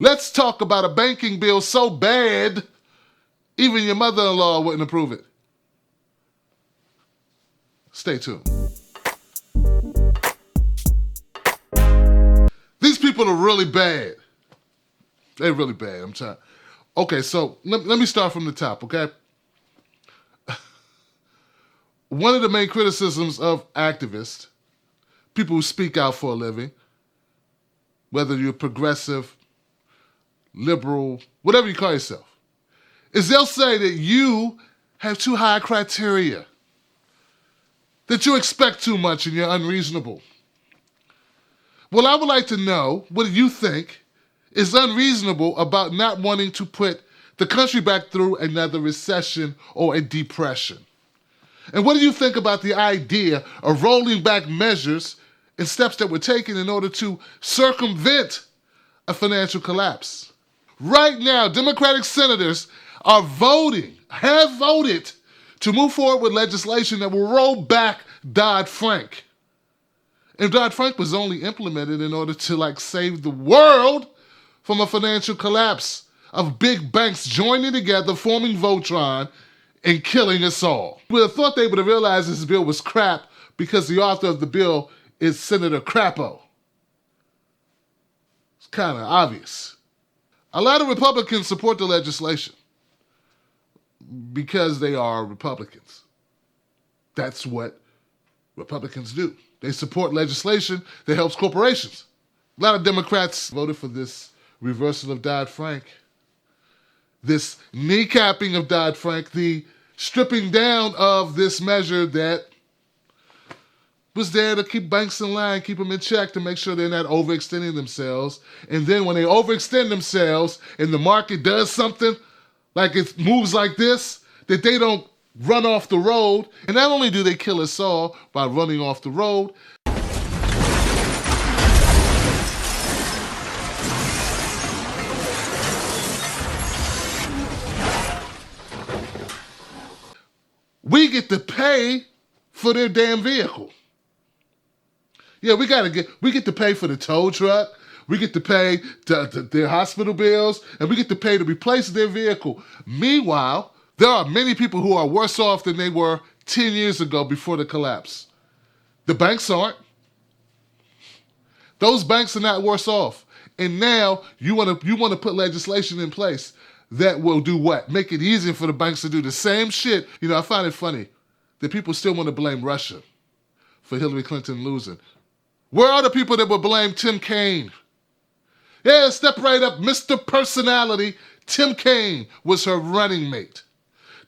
Let's talk about a banking bill so bad, even your mother-in-law wouldn't approve it. Stay tuned. These people are really bad. They're really bad. I'm trying. Okay, so let me start from the top, okay? One of the main criticisms of activists, people who speak out for a living, whether you're progressive, liberal, whatever you call yourself, is they'll say that you have too high criteria, that you expect too much and you're unreasonable. Well, I would like to know, what do you think is unreasonable about not wanting to put the country back through another recession or a depression? And what do you think about the idea of rolling back measures and steps that were taken in order to circumvent a financial collapse? Right now, Democratic senators have voted to move forward with legislation that will roll back Dodd-Frank. And Dodd-Frank was only implemented in order to save the world from a financial collapse of big banks joining together, forming Voltron, and killing us all. We would have thought they would have realized this bill was crap because the author of the bill is Senator Crapo. It's kind of obvious. A lot of Republicans support the legislation because they are Republicans. That's what Republicans do. They support legislation that helps corporations. A lot of Democrats voted for this reversal of Dodd-Frank, this kneecapping of Dodd-Frank, the stripping down of this measure that was there to keep banks in line, keep them in check, to make sure they're not overextending themselves. And then when they overextend themselves and the market does something, like it moves like this, that they don't run off the road. And not only do they kill us all by running off the road, we get to pay for their damn vehicle. Yeah, we get to pay for the tow truck, we get to pay their hospital bills, and we get to pay to replace their vehicle. Meanwhile, there are many people who are worse off than they were 10 years ago before the collapse. The banks aren't. Those banks are not worse off. And now you want to put legislation in place that will do what? Make it easier for the banks to do the same shit. You know, I find it funny that people still want to blame Russia for Hillary Clinton losing. Where are the people that would blame Tim Kaine? Yeah, step right up, Mr. Personality. Tim Kaine was her running mate.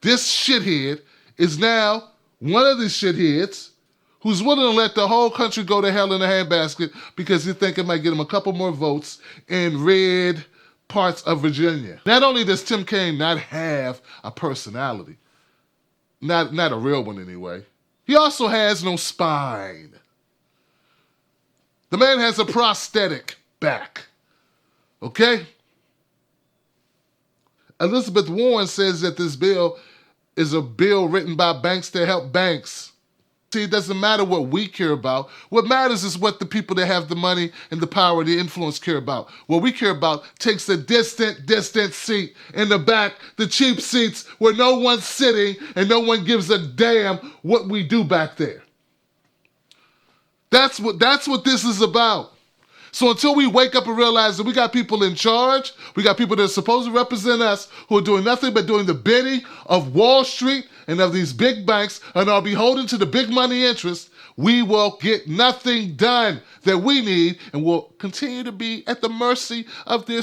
This shithead is now one of these shitheads who's willing to let the whole country go to hell in a handbasket because he think it might get him a couple more votes in red parts of Virginia. Not only does Tim Kaine not have a personality, not a real one anyway, he also has no spine. The man has a prosthetic back, okay? Elizabeth Warren says that this bill is a bill written by banks to help banks. See, it doesn't matter what we care about. What matters is what the people that have the money and the power, the influence care about. What we care about takes a distant seat in the back, the cheap seats where no one's sitting and no one gives a damn what we do back there. That's what this is about. So until we wake up and realize that we got people in charge, we got people that are supposed to represent us who are doing nothing but doing the bidding of Wall Street and of these big banks and are beholden to the big money interests, we will get nothing done that we need and will continue to be at the mercy of their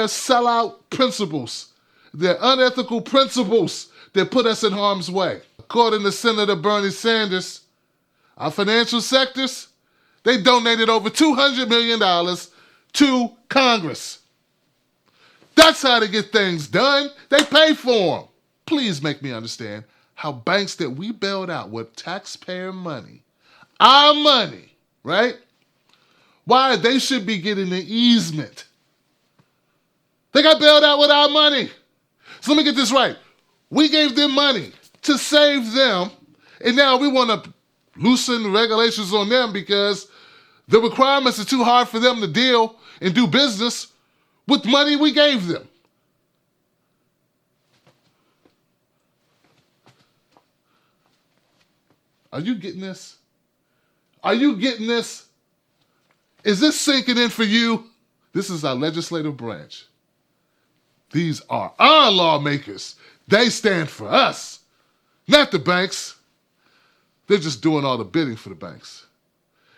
sellout principles, their unethical principles that put us in harm's way. According to Senator Bernie Sanders, our financial sectors, they donated over $200 million to Congress. That's how to get things done. They pay for them. Please make me understand how banks that we bailed out with taxpayer money, our money, right? Why they should be getting an easement. They got bailed out with our money. So let me get this right. We gave them money to save them, and now we want to loosen the regulations on them because the requirements are too hard for them to deal and do business with money we gave them. Are you getting this? Are you getting this? Is this sinking in for you? This is our legislative branch. These are our lawmakers. They stand for us, not the banks. They're just doing all the bidding for the banks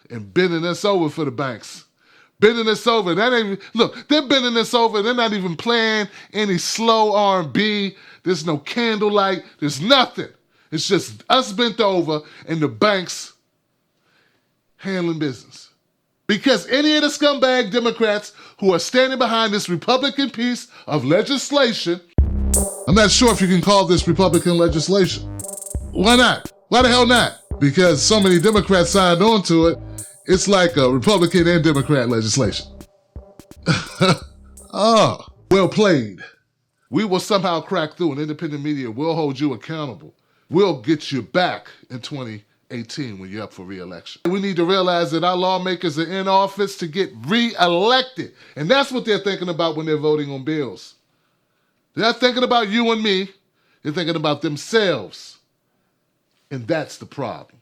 and bending us over for the banks. Bending us over. Look, they're bending us over. They're not even playing any slow R&B. There's no candlelight. There's nothing. It's just us bent over and the banks handling business. Because any of the scumbag Democrats who are standing behind this Republican piece of legislation, I'm not sure if you can call this Republican legislation. Why not? Why the hell not? Because so many Democrats signed on to it, it's like a Republican and Democrat legislation. Oh, well played. We will somehow crack through, and independent media will hold you accountable. We'll get you back in 2018 when you're up for re-election. We need to realize that our lawmakers are in office to get re-elected. And that's what they're thinking about when they're voting on bills. They're not thinking about you and me. They're thinking about themselves. And that's the problem.